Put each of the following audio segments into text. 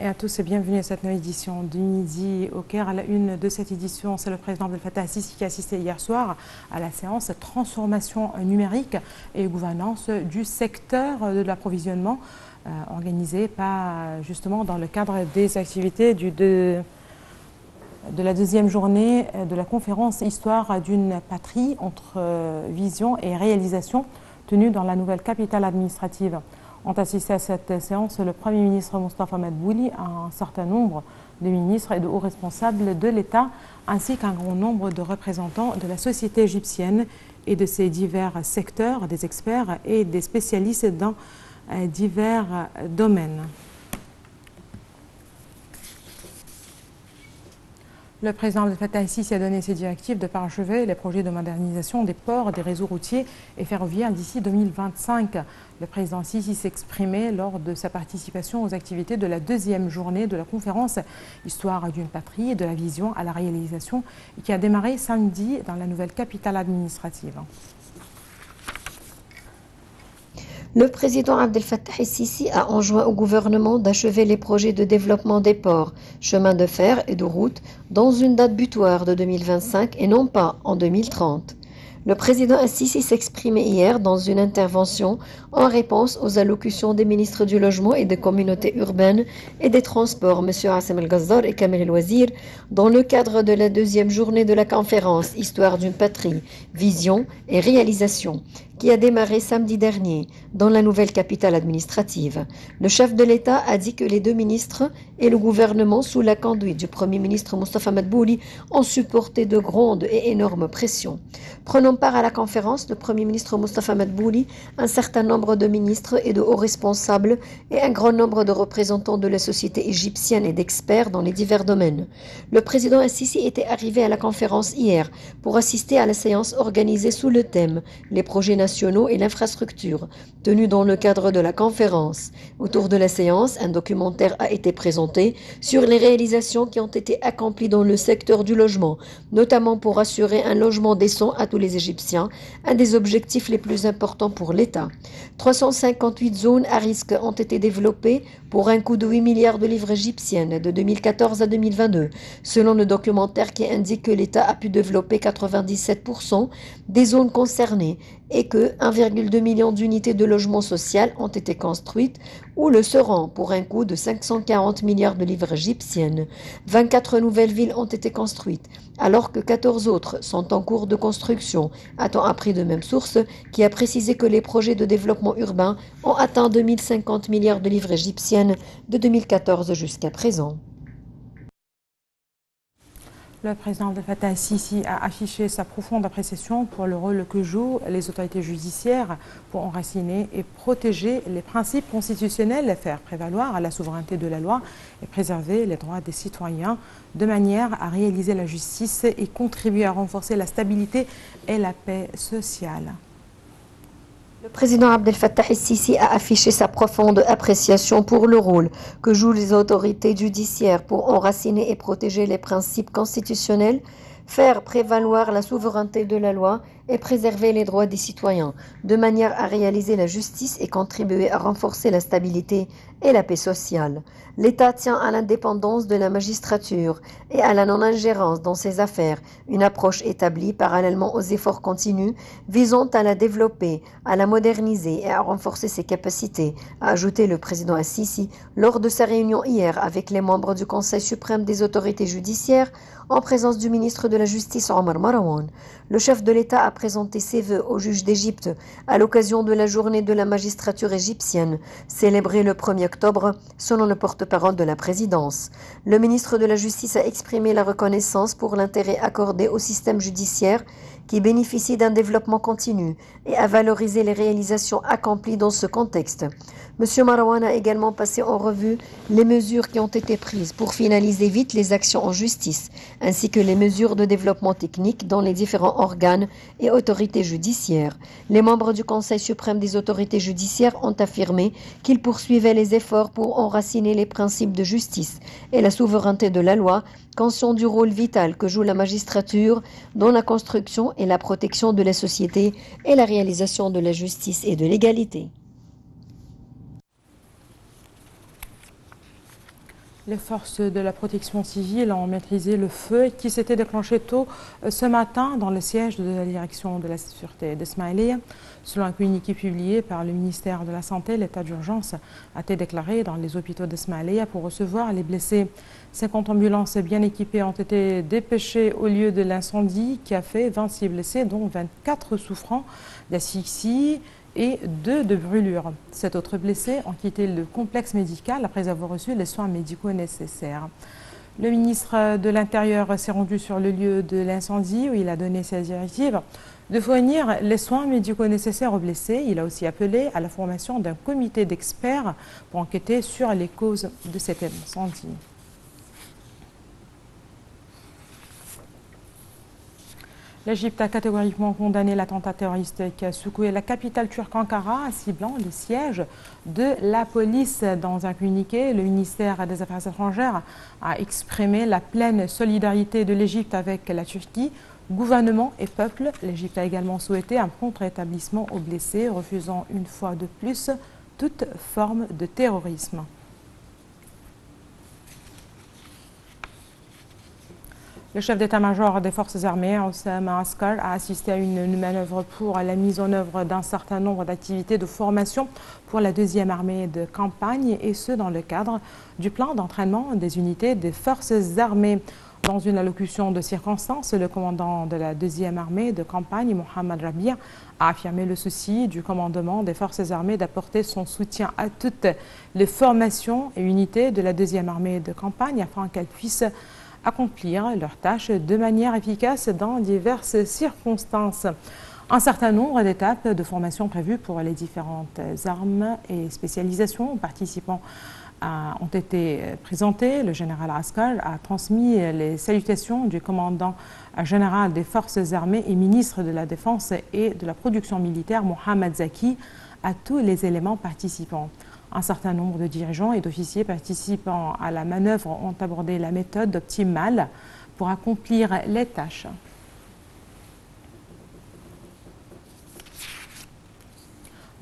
et à tous et bienvenue à cette nouvelle édition du Midi au Caire. À la une de cette édition, c'est le président Abdel Fattah al-Sisi qui a assisté hier soir à la séance transformation numérique et gouvernance du secteur de l'approvisionnement organisée justement dans le cadre des activités de la deuxième journée de la conférence Histoire d'une patrie entre vision et réalisation tenue dans la nouvelle capitale administrative. Ont assisté à cette séance le Premier ministre Moustapha Madbouli, un certain nombre de ministres et de hauts responsables de l'État, ainsi qu'un grand nombre de représentants de la société égyptienne et de ses divers secteurs, des experts et des spécialistes dans divers domaines. Le président Abdel Fattah al-Sisi a donné ses directives de parachever les projets de modernisation des ports, des réseaux routiers et ferroviaires d'ici 2025. Le président Sisi s'exprimait lors de sa participation aux activités de la deuxième journée de la conférence Histoire d'une patrie, de la vision à la réalisation, qui a démarré samedi dans la nouvelle capitale administrative. Le président Abdel Fattah al-Sisi a enjoint au gouvernement d'achever les projets de développement des ports, chemins de fer et de routes dans une date butoir de 2025 et non pas en 2030. Le président al-Sisi s'exprimait hier dans une intervention en réponse aux allocutions des ministres du Logement et des Communautés urbaines et des Transports, M. Hassem El-Gazzar et Kamel El-Wazir, dans le cadre de la deuxième journée de la conférence Histoire d'une patrie, vision et réalisation, qui a démarré samedi dernier dans la nouvelle capitale administrative. Le chef de l'État a dit que les deux ministres et le gouvernement, sous la conduite du Premier ministre Moustapha Madbouli, ont supporté de grandes et énormes pressions. Prenant part à la conférence, le Premier ministre Moustapha Madbouli, un certain nombre de ministres et de hauts responsables et un grand nombre de représentants de la société égyptienne et d'experts dans les divers domaines. Le président al-Sisi était arrivé à la conférence hier pour assister à la séance organisée sous le thème « Les projets nationaux et l'infrastructure » tenue dans le cadre de la conférence. Autour de la séance, un documentaire a été présenté sur les réalisations qui ont été accomplies dans le secteur du logement, notamment pour assurer un logement décent à tous les Égyptiens, un des objectifs les plus importants pour l'État. 358 zones à risque ont été développées pour un coût de 8 milliards de livres égyptiennes de 2014 à 2022, selon le documentaire qui indique que l'État a pu développer 97% des zones concernées et que 1,2 million d'unités de logement social ont été construites ou le seront pour un coût de 540 milliards de livres égyptiennes. 24 nouvelles villes ont été construites, alors que 14 autres sont en cours de construction, a-t-on appris de même source, qui a précisé que les projets de développement urbain ont atteint 2050 milliards de livres égyptiennes de 2014 jusqu'à présent. Le président Abdel Fattah al-Sisi a affiché sa profonde appréciation pour le rôle que jouent les autorités judiciaires pour enraciner et protéger les principes constitutionnels, faire prévaloir la souveraineté de la loi et préserver les droits des citoyens de manière à réaliser la justice et contribuer à renforcer la stabilité et la paix sociale. Le président Abdel Fattah al-Sisi a affiché sa profonde appréciation pour le rôle que jouent les autorités judiciaires pour enraciner et protéger les principes constitutionnels, faire prévaloir la souveraineté de la loi et préserver les droits des citoyens, de manière à réaliser la justice et contribuer à renforcer la stabilité et la paix sociale. L'État tient à l'indépendance de la magistrature et à la non-ingérence dans ses affaires, une approche établie parallèlement aux efforts continus visant à la développer, à la moderniser et à renforcer ses capacités, a ajouté le président al-Sisi lors de sa réunion hier avec les membres du Conseil suprême des autorités judiciaires en présence du ministre de la Justice Omar Marwan. Le chef de l'État a présenté ses vœux au juge d'Égypte à l'occasion de la journée de la magistrature égyptienne, célébrée le 1er octobre, selon le porte-parole de la présidence. Le ministre de la Justice a exprimé la reconnaissance pour l'intérêt accordé au système judiciaire qui bénéficie d'un développement continu et a valorisé les réalisations accomplies dans ce contexte. M. Marwan a également passé en revue les mesures qui ont été prises pour finaliser vite les actions en justice, ainsi que les mesures de développement technique dans les différents organes et autorités judiciaires. Les membres du Conseil suprême des autorités judiciaires ont affirmé qu'ils poursuivaient les efforts pour enraciner les principes de justice et la souveraineté de la loi, conscient du rôle vital que joue la magistrature dans la construction et la protection de la société et la réalisation de la justice et de l'égalité. Les forces de la protection civile ont maîtrisé le feu qui s'était déclenché tôt ce matin dans le siège de la direction de la sûreté d'Ismaïlia. Selon un communiqué publié par le ministère de la Santé, l'état d'urgence a été déclaré dans les hôpitaux d'Ismaïlia pour recevoir les blessés. 50 ambulances bien équipées ont été dépêchées au lieu de l'incendie qui a fait 26 blessés, dont 24 souffrant d'asphyxie et 2 de brûlures. 7 autres blessés ont quitté le complexe médical après avoir reçu les soins médicaux nécessaires. Le ministre de l'Intérieur s'est rendu sur le lieu de l'incendie où il a donné ses directives de fournir les soins médicaux nécessaires aux blessés. Il a aussi appelé à la formation d'un comité d'experts pour enquêter sur les causes de cet incendie. L'Égypte a catégoriquement condamné l'attentat terroriste qui a secoué la capitale turque Ankara, ciblant le siège de la police. Dans un communiqué, le ministère des Affaires étrangères a exprimé la pleine solidarité de l'Égypte avec la Turquie, gouvernement et peuple. L'Égypte a également souhaité un prompt rétablissement aux blessés, refusant une fois de plus toute forme de terrorisme. Le chef d'état-major des forces armées, Osama Askar, a assisté à une manœuvre pour la mise en œuvre d'un certain nombre d'activités de formation pour la deuxième armée de campagne, et ce dans le cadre du plan d'entraînement des unités des forces armées. Dans une allocution de circonstance, le commandant de la deuxième armée de campagne, Mohamed Rabia, a affirmé le souci du commandement des forces armées d'apporter son soutien à toutes les formations et unités de la deuxième armée de campagne afin qu'elles puissent accomplir leurs tâches de manière efficace dans diverses circonstances. Un certain nombre d'étapes de formation prévues pour les différentes armes et spécialisations participants ont été présentées. Le général Askar a transmis les salutations du commandant général des forces armées et ministre de la Défense et de la production militaire, Mohamed Zaki, à tous les éléments participants. Un certain nombre de dirigeants et d'officiers participant à la manœuvre ont abordé la méthode optimale pour accomplir les tâches.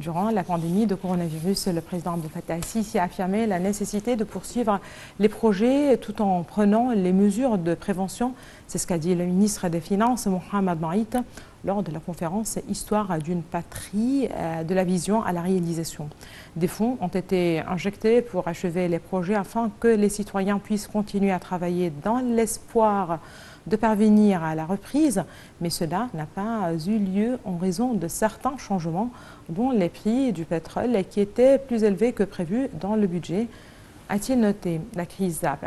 Durant la pandémie de coronavirus, le président Abdel Fattah el-Sisi a affirmé la nécessité de poursuivre les projets tout en prenant les mesures de prévention. C'est ce qu'a dit le ministre des Finances, Mohamed Maït, lors de la conférence « Histoire d'une patrie, de la vision à la réalisation ». Des fonds ont été injectés pour achever les projets afin que les citoyens puissent continuer à travailler dans l'espoir de parvenir à la reprise, mais cela n'a pas eu lieu en raison de certains changements, dont les prix du pétrole qui étaient plus élevés que prévu dans le budget, a-t-il noté. La crise a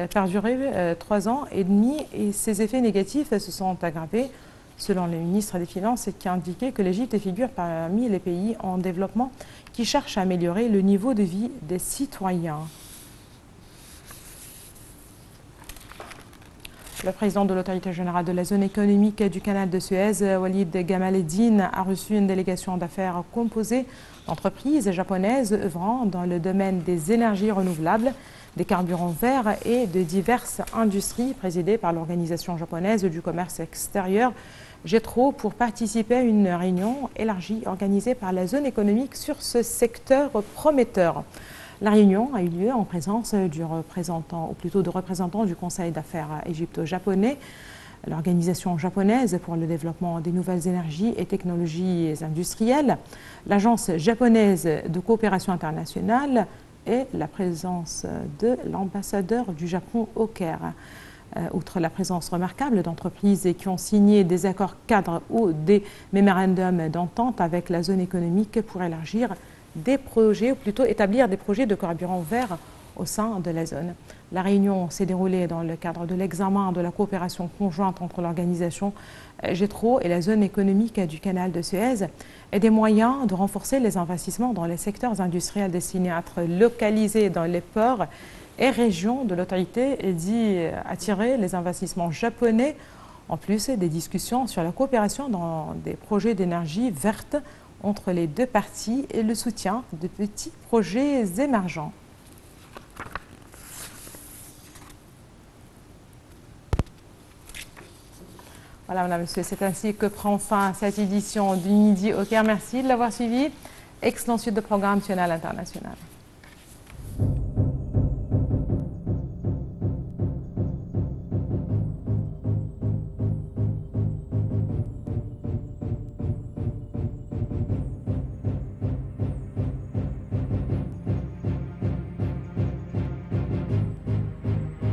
perduré 3 ans et demi et ses effets négatifs se sont aggravés, selon le ministre des Finances, qui a indiqué que l'Égypte figure parmi les pays en développement qui cherchent à améliorer le niveau de vie des citoyens. Le président de l'autorité générale de la zone économique du canal de Suez, Walid Gamaledine, a reçu une délégation d'affaires composée d'entreprises japonaises œuvrant dans le domaine des énergies renouvelables, des carburants verts et de diverses industries, présidée par l'organisation japonaise du commerce extérieur, JETRO, pour participer à une réunion élargie organisée par la zone économique sur ce secteur prometteur. La réunion a eu lieu en présence du représentant, ou plutôt de représentants du Conseil d'affaires égypto-japonais, l'Organisation japonaise pour le développement des nouvelles énergies et technologies industrielles, l'Agence japonaise de coopération internationale et la présence de l'ambassadeur du Japon au Caire. Outre la présence remarquable d'entreprises qui ont signé des accords cadres ou des mémorandums d'entente avec la zone économique pour élargir des projets, ou plutôt établir des projets de carburant vert au sein de la zone. La réunion s'est déroulée dans le cadre de l'examen de la coopération conjointe entre l'organisation JETRO et la zone économique du canal de Suez et des moyens de renforcer les investissements dans les secteurs industriels destinés à être localisés dans les ports et régions de l'autorité et d'y attirer les investissements japonais, en plus des discussions sur la coopération dans des projets d'énergie verte entre les deux parties et le soutien de petits projets émergents. Voilà, madame, monsieur, c'est ainsi que prend fin cette édition du Midi au Caire. Merci de l'avoir suivi. Excellente suite de programme national international.